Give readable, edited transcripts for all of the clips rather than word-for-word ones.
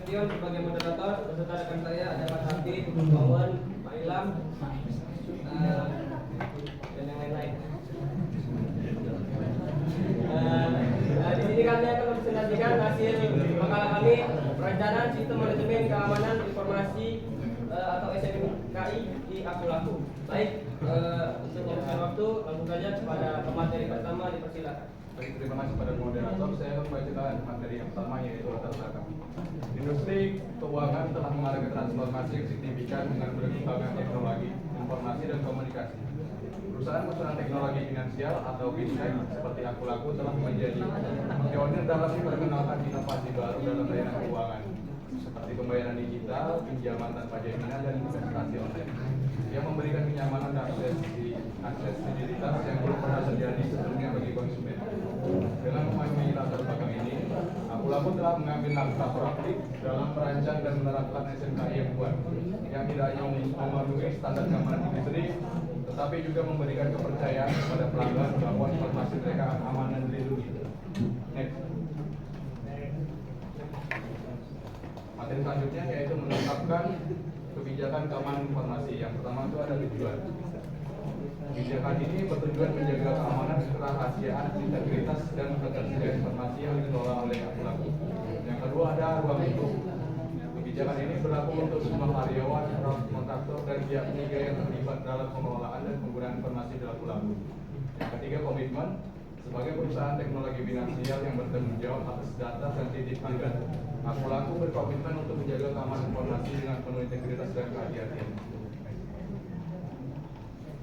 Nasution sebagai moderator beserta rekan saya ada Pak Sakti, Pak Wawan, Pak Ilham, dan yang lain-lain. Di sini kami akan mempresentasikan hasil makalah kami perencanaan sistem manajemen keamanan informasi atau SMKI di Aku-Laku. Baik, untuk membuang waktu langsung saja kepada pemateri pertama, dipersilakan. Baik, terima kasih pada moderator. Saya akan membacakan materi yang pertama, yaitu latar belakang. Industri keuangan telah mengalami transformasi yang signifikan dengan berkembangnya teknologi, informasi dan komunikasi. Perusahaan teknologi finansial atau fintech seperti Aku-Laku telah menjadi pionir dalam memperkenalkan inovasi baru dalam layanan keuangan, seperti pembayaran digital, pinjaman tanpa jaminan, dan investasi online, yang memberikan kenyamanan dan akses digitalitas yang belum pernah terjadi sebelumnya bagi konsumen. Dengan memahami latar belakang ini, Aku-Laku telah mengambil langkah proaktif dalam merancang dan menerapkan SMKI yang kuat, yang tidak hanya memenuhi standar keamanan industri, tetapi juga memberikan kepercayaan kepada pelanggan bahwa informasi mereka aman dan dilindungi. Next. Materi selanjutnya yaitu menetapkan kebijakan keamanan informasi. Yang pertama itu ada tujuan. Kebijakan ini bertujuan menjaga keamanan, kerahasiaan, integritas, dan ketersediaan informasi yang dikelola oleh Aku-Laku. Yang kedua ada ruang lingkup. Kebijakan ini berlaku untuk semua karyawan, kontraktor, dan pihak ketiga yang terlibat dalam pengelolaan dan penggunaan informasi di Aku-Laku. Yang ketiga, komitmen. Sebagai perusahaan teknologi finansial yang bertanggung jawab atas data sensitif pelanggan, Aku-Laku berkomitmen untuk menjaga keamanan informasi dengan penuh integritas dan kehati-hatian.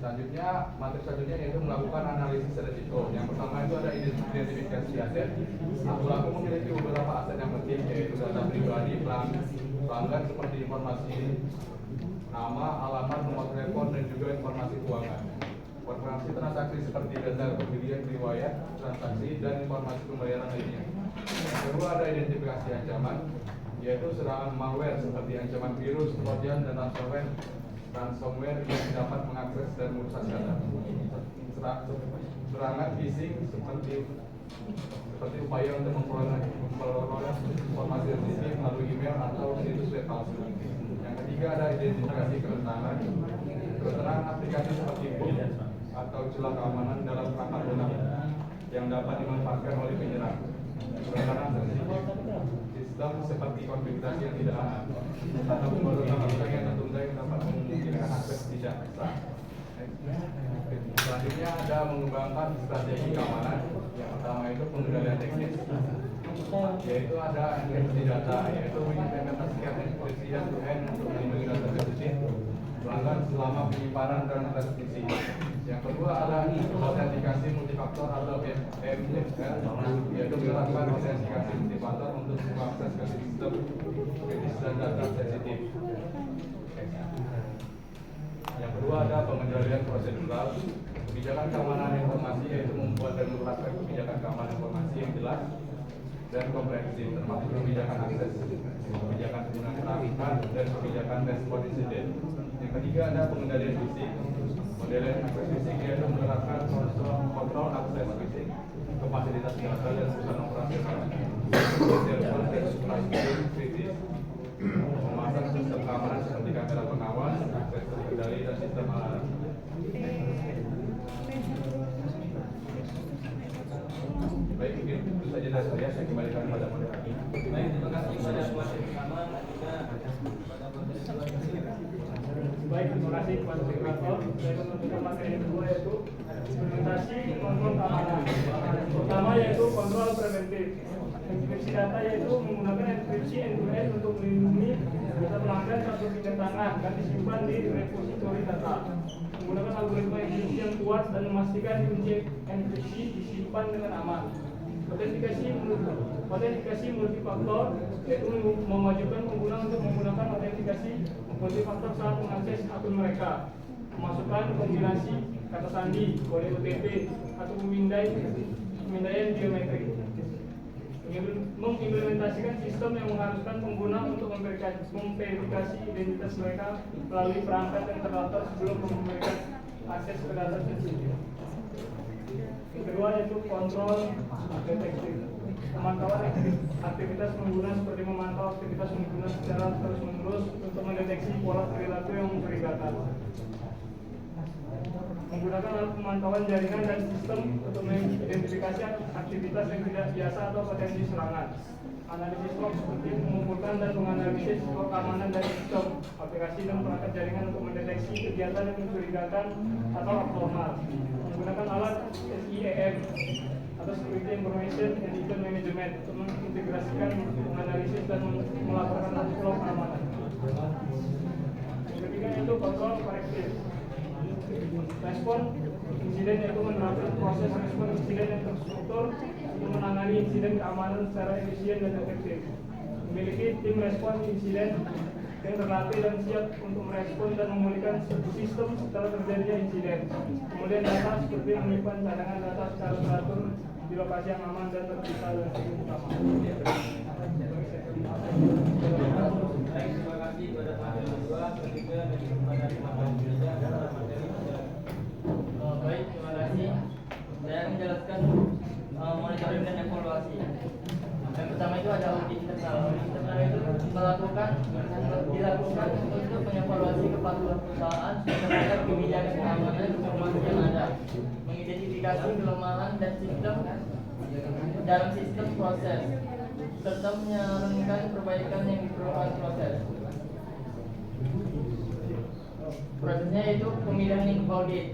Selanjutnya, materi selanjutnya yaitu melakukan analisis risiko. Yang pertama itu ada identifikasi aset. Aku-Laku memiliki beberapa aset yang penting, yaitu data pribadi pelanggan seperti informasi nama, alamat, nomor telepon, dan juga informasi keuangan. Informasi transaksi seperti data pembelian, riwayat transaksi, dan informasi pembayaran lainnya. Yang kedua ada identifikasi ancaman, yaitu serangan malware seperti ancaman virus, trojan, dan ransomware yang dapat mengakses dan merusak data. Serangan phishing seperti upaya untuk memperoleh informasi sensitif melalui email atau situs web palsu. Yang ketiga ada identifikasi kerentanan aplikasi seperti bot atau celah keamanan dalam perangkat lunak yang dapat dimanfaatkan oleh penyerang. Kerentanan sensitif sistem seperti konfigurasi yang tidak aman atau pemberontakan yang tertunda yang dapat memungkinkan akses tidak sah. Selanjutnya ada mengembangkan strategi keamanan. Yang pertama itu pengendalian teknis, yaitu ada enkripsi data, yaitu mengimplementasikan enkripsi end-to-end untuk melindungi data sensitif pelanggan selama penyimpanan dan transmisi. Yang kedua ada autentikasi multifaktor atau MFL, yaitu menerapkan autentikasi multifaktor untuk mengakses ke sistem kritis dan data sensitif. Yang kedua ada pengendalian prosedural. Kebijakan keamanan informasi yaitu membuat dan menerapkan kebijakan keamanan informasi yang jelas dan komprehensif, termasuk kebijakan akses, kebijakan penggunaan perangkat, dan kebijakan respon insiden. Yang ketiga ada pengendalian fisik. Model akses fisik yaitu menerapkan kontrol akses fisik ke fasilitas data dan perusahaan operasional, server dan supply chain kritis, memasang sistem keamanan seperti kamera pengawas, akses terkendali, dan sistem alarm. Baik, mungkin itu saja dari saya kembalikan kepada moderator. Baik, terima kasih kepada pemateri pertama dan juga kepada pemateri kedua. Baik, terima kasih kepada moderator. Saya akan memberikan materi yang kedua yaitu implementasi kontrol keamanan. Pertama yaitu kontrol preventif. Enkripsi data yaitu menggunakan enkripsi end-to-end untuk melindungi data pelanggan satu pinjam tangan dan disimpan di repositori data. Menggunakan algoritma enkripsi yang kuat dan memastikan kunci enkripsi disimpan dengan aman. Autentikasi multifaktor yaitu mewajibkan pengguna untuk menggunakan autentikasi multifaktor saat mengakses akun mereka, memasukkan kombinasi kata sandi, kode OTP, atau pemindaian biometrik. Mengimplementasikan sistem yang mengharuskan pengguna untuk memverifikasi identitas mereka melalui perangkat yang terdaftar sebelum memberikan akses ke data sensitif. Yang kedua yaitu kontrol detektif. pemantauan aktivitas pengguna seperti memantau aktivitas pengguna secara terus-menerus untuk mendeteksi pola perilaku yang mencurigakan. Menggunakan alat pemantauan jaringan dan sistem untuk mengidentifikasi aktivitas yang tidak biasa atau potensi serangan. Analisis log seperti mengumpulkan dan menganalisis log keamanan dari sistem, aplikasi dan perangkat jaringan untuk mendeteksi kegiatan yang mencurigakan atau abnormal. Menggunakan alat SIEM atau Security Information and Event Management untuk mengintegrasikan, menganalisis dan melaporkan log keamanan. Yang ketiga itu kontrol korektif. Respon insiden yaitu menerapkan proses respon insiden yang terstruktur untuk menangani insiden keamanan secara efisien dan efektif. Memiliki tim respon insiden yang terlatih dan siap untuk merespon dan memulihkan sistem setelah terjadinya insiden. Kemudian data seperti menyimpan cadangan data secara teratur di lokasi yang aman dan terpisah dan utama. Baik, terima kasih pada materi kedua, ketiga, dan kepada teman-teman media dan materi. Baik, terima kasih. Saya akan menjelaskan monitoring dan evaluasi. Yang pertama itu ada audit internal. Audit internal itu dilakukan untuk mengevaluasi kepatuhan perusahaan terhadap kebijakan keamanan informasi yang ada, mengidentifikasi kelemahan dan sistem dalam sistem proses, serta menyarankan perbaikan yang diperlukan proses. Prosesnya itu pemilihan lingkup audit.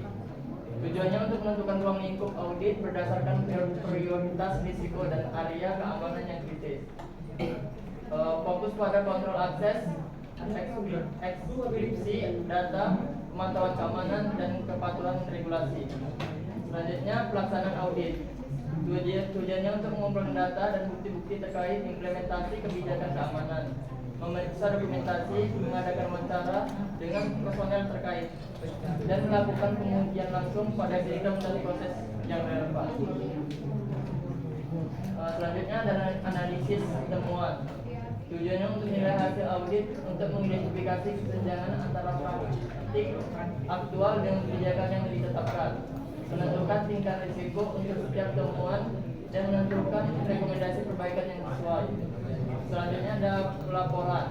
Tujuannya untuk menentukan ruang lingkup audit berdasarkan prioritas risiko dan area keamanan yang kritis. Fokus pada kontrol akses, ekskripsi data, pemantauan keamanan, dan kepatuhan regulasi. Selanjutnya pelaksanaan audit. Tujuannya untuk mengumpulkan data dan bukti-bukti terkait implementasi kebijakan keamanan, memeriksa dokumentasi, mengadakan wawancara dengan personel terkait, dan melakukan pengujian langsung pada sistem dan proses yang relevan. Selanjutnya ada analisis temuan. Tujuannya untuk menilai hasil audit untuk mengidentifikasi kesenjangan antara praktik aktual dengan kebijakan yang ditetapkan, menentukan tingkat risiko untuk setiap temuan, dan menentukan rekomendasi perbaikan yang sesuai. Selanjutnya ada laporan.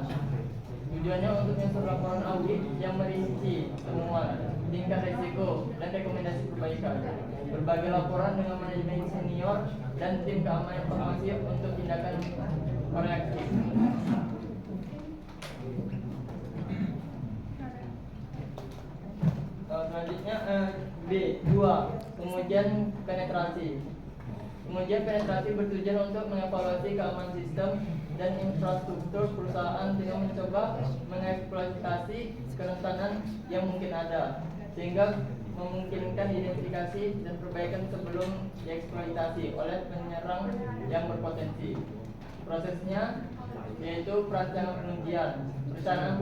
Tujuannya untuk menyusun laporan audit yang merinci temuan, tingkat risiko, dan rekomendasi perbaikan. Berbagai laporan dengan manajemen senior dan tim keamanan informasi untuk tindakan korektif. Selanjutnya B2, pengujian penetrasi. Pengujian penetrasi bertujuan untuk mengevaluasi keamanan sistem dan infrastruktur perusahaan dengan mencoba mengeksploitasi kerentanan yang mungkin ada, sehingga memungkinkan identifikasi dan perbaikan sebelum dieksploitasi oleh penyerang yang berpotensi. Prosesnya yaitu perencanaan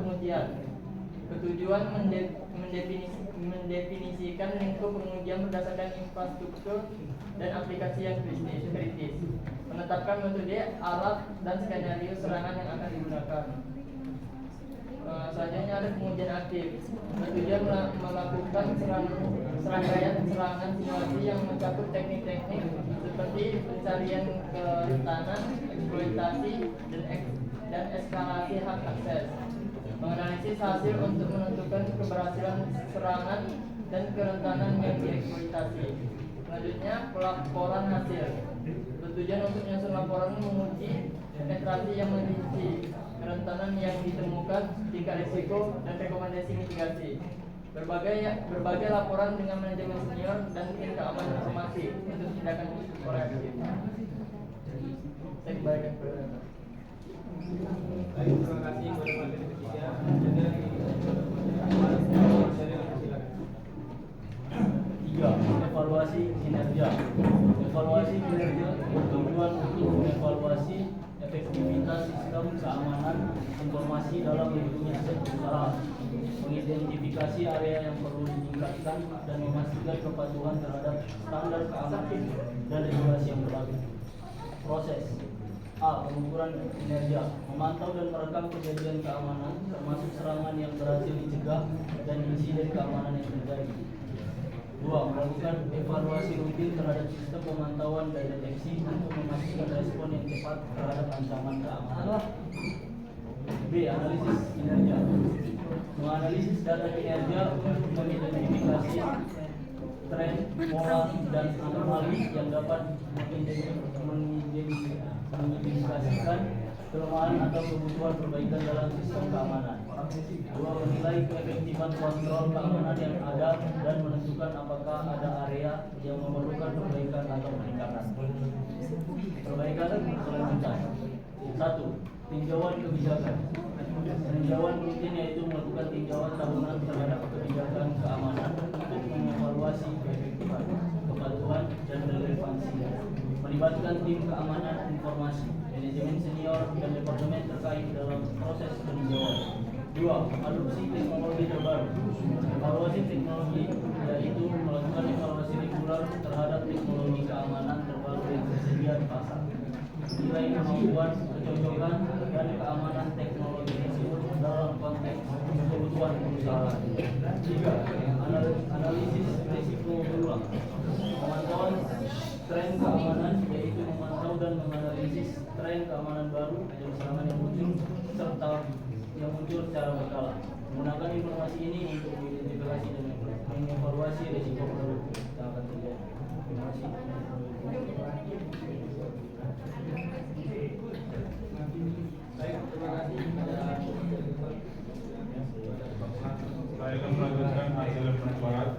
pengujian. Bertujuan mendefinisikan lingkup pengujian berdasarkan infrastruktur dan aplikasi yang kritis, menetapkan metode, alat, dan skenario serangan yang akan digunakan. Selanjutnya ada pengujian aktif. Bertujuan melakukan serangkaian serangan simulasi yang mencakup teknik-teknik seperti pencarian kerentanan, eksploitasi, dan eskalasi hak akses. Menganalisis hasil untuk menentukan keberhasilan serangan dan kerentanan yang dieksploitasi. Selanjutnya pelaporan hasil. Bertujuan untuk menyusun laporan menguji penetrasi yang merinci kerentanan yang ditemukan, tingkat risiko, dan rekomendasi mitigasi. Berbagai laporan dengan manajemen senior dan tim keamanan informasi untuk tindakan korektif. Saya kembalikan ke Baik, terima kasih kepada materi ketiga. Tiga, evaluasi kinerja. Evaluasi kinerja bertujuan untuk mengevaluasi efektivitas sistem keamanan informasi dalam lingkungan usaha, mengidentifikasi area yang perlu ditingkatkan, dan memastikan kepatuhan terhadap standar keamanan dan regulasi yang berlaku. Proses A. Pengukuran kinerja, memantau dan merekam kejadian keamanan termasuk serangan yang berhasil dicegah dan insiden keamanan yang terjadi. B. Dua, melakukan evaluasi rutin terhadap sistem pemantauan dan deteksi untuk memastikan respon yang cepat terhadap ancaman keamanan. B. Analisis kinerja. Menganalisis data kinerja untuk mengidentifikasi tren, pola, dan anomali yang dapat mengidentifikasikan kelemahan atau kebutuhan perbaikan dalam sistem keamanan. Dua, menilai keefektifan kontrol keamanan yang ada dan menentukan apakah ada area yang memerlukan perbaikan atau peningkatan. Perbaikan berkelanjutan. 1. Tinjauan kebijakan. Tinjauan rutin yaitu melakukan tinjauan tahunan terhadap kebijakan keamanan untuk mengevaluasi keefektifan, kepatuhan, dan relevansinya. Melibatkan tim keamanan informasi, manajemen senior, dan departemen terkait dalam proses peninjauan. 2. Adopsi teknologi terbaru. Evaluasi teknologi yaitu melakukan evaluasi reguler terhadap teknologi keamanan terbaru yang tersedia di pasar. Nilai kemampuan, kecocokan, dan keamanan teknologi tersebut dalam konteks kebutuhan perusahaan. 3. Analisis risiko berulang. Pemantauan tren keamanan yaitu memantau dan menganalisis tren keamanan baru dan serangan yang muncul serta yang muncul secara berkala. Menggunakan informasi ini untuk mengidentifikasi dan mengevaluasi risiko produk yang akan terjadi. Terima kasih. Baik, terima kasih. Saya akan melanjutkan hasil pendapat.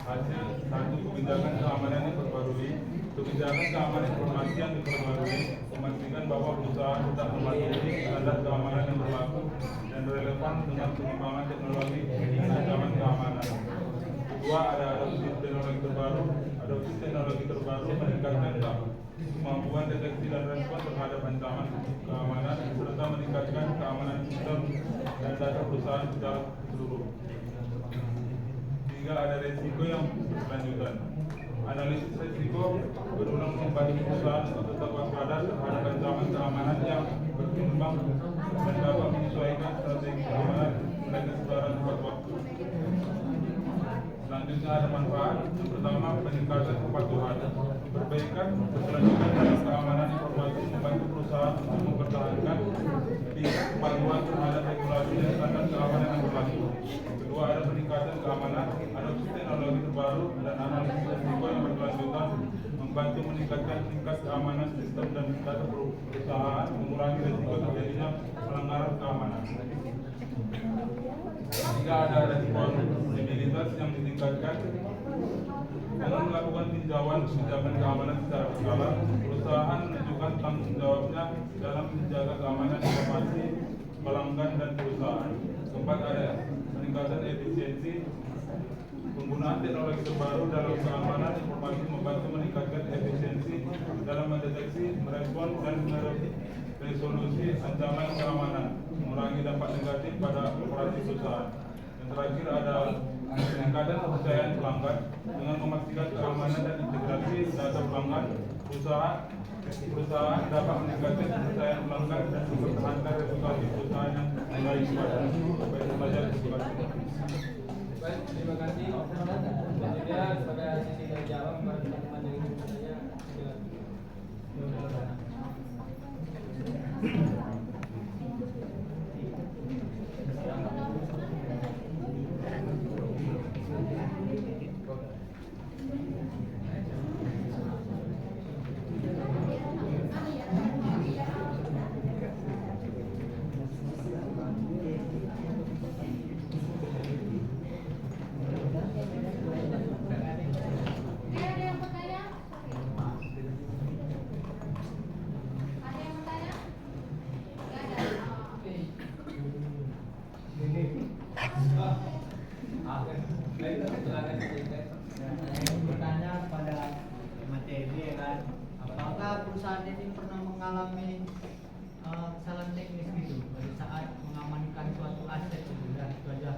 Hasil 1. Kebijakan keamanan diperbarui. Kebijakan keamanan informasi yang diperbarui memastikan bahwa perusahaan tetap mematuhi standar keamanan yang berlaku dan relevan dengan pengembangan teknologi dan ancaman keamanan. Kedua, ada adopsi teknologi terbaru. Adopsi teknologi terbaru meningkatkan kemampuan deteksi dan respon terhadap ancaman keamanan serta meningkatkan keamanan sistem dan data perusahaan secara keseluruhan. 3. Ada risiko yang berkelanjutan. Analisis risiko berulang membantu perusahaan untuk tetap waspada terhadap ancaman keamanan yang berkembang dan dapat menyesuaikan strategi keamanan mereka secara tepat waktu. Selanjutnya ada manfaat. Yang pertama, peningkatan kepatuhan. Perbaikan berkelanjutan dalam keamanan informasi membantu perusahaan untuk mempertahankan tingkat kepatuhan terhadap regulasi dan standar keamanan yang berlaku. Kedua, ada peningkatan keamanan. Adopsi teknologi terbaru dan analisis risiko yang berkelanjutan membantu meningkatkan tingkat keamanan sistem dan data perusahaan, mengurangi risiko terjadinya pelanggaran keamanan. Ketiga, ada responsibilitas yang ditingkatkan. Dengan melakukan tinjauan kebijakan keamanan secara berkala, perusahaan menunjukkan tanggung jawabnya dalam menjaga keamanan informasi pelanggan dan perusahaan. Keempat, ada peningkatan efisiensi. Penggunaan teknologi terbaru dalam keamanan informasi membantu meningkatkan efisiensi dalam mendeteksi, merespon, dan meresolusi ancaman keamanan, mengurangi dampak negatif pada operasi perusahaan. Yang terakhir ada peningkatan kepercayaan pelanggan dengan memastikan keamanan dan integrasi data pelanggan. Perusahaan dapat meningkatkan kepercayaan pelanggan dan mempertahankan reputasi perusahaan yang baik pada Baik, terima kasih. Selanjutnya sebagai sesi tanya jawab kepada teman-teman yang ingin bertanya. Bertanya pada materi ya kan, apakah perusahaan ini pernah mengalami kesalahan teknis gitu pada saat mengamankan suatu aset gitu ya, itu aja.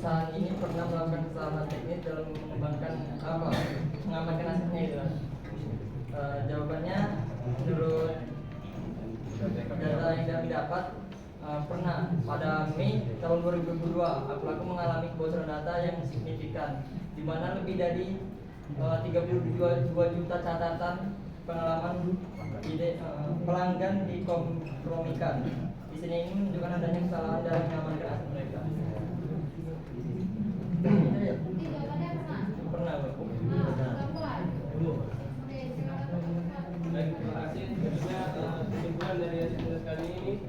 perusahaan ini pernah melakukan kesalahan teknis dalam mengamankan asetnya itu. Jawabannya menurut data yang kami dapat, pernah pada Mei tahun 2022 Akulaku mengalami kebocoran data yang signifikan, di mana lebih dari 32 juta catatan pengalaman pelanggan dikompromikan. Di sini ini menunjukkan adanya kesalahan dalam mengamankan aset mereka. Pernah, Pak. Baik, terima kasih. Selanjutnya kesimpulan dari hasil kali ini,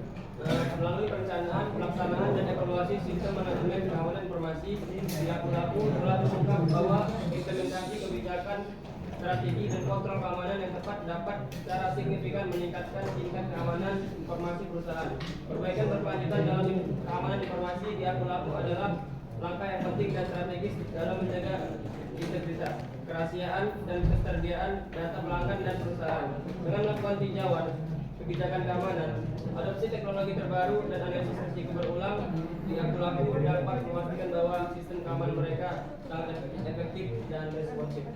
melalui perencanaan, pelaksanaan dan evaluasi sistem manajemen keamanan informasi, pihak pelaku telah mengungkap bahwa implementasi kebijakan, strategi dan kontrol keamanan yang tepat dapat secara signifikan meningkatkan tingkat keamanan informasi perusahaan. Perbaikan berkelanjutan dalam keamanan informasi di Akulaku adalah langkah yang penting dan strategis dalam menjaga integritas, kerahasiaan dan ketersediaan data pelanggan dan perusahaan. Dengan melakukan tinjauan kebijakan keamanan, adopsi teknologi terbaru dan analisis risiko berulang, di Akulaku dapat memastikan bahwa sistem keamanan mereka sangat efektif dan responsif.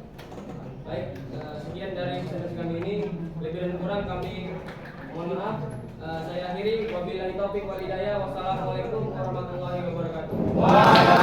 Baik, sekian dari sesi kami ini. Lebih dan kurang kami mohon maaf. Saya akhiri. Wabillahi taufiq wal hidayah. Wassalamualaikum warahmatullahi wabarakatuh.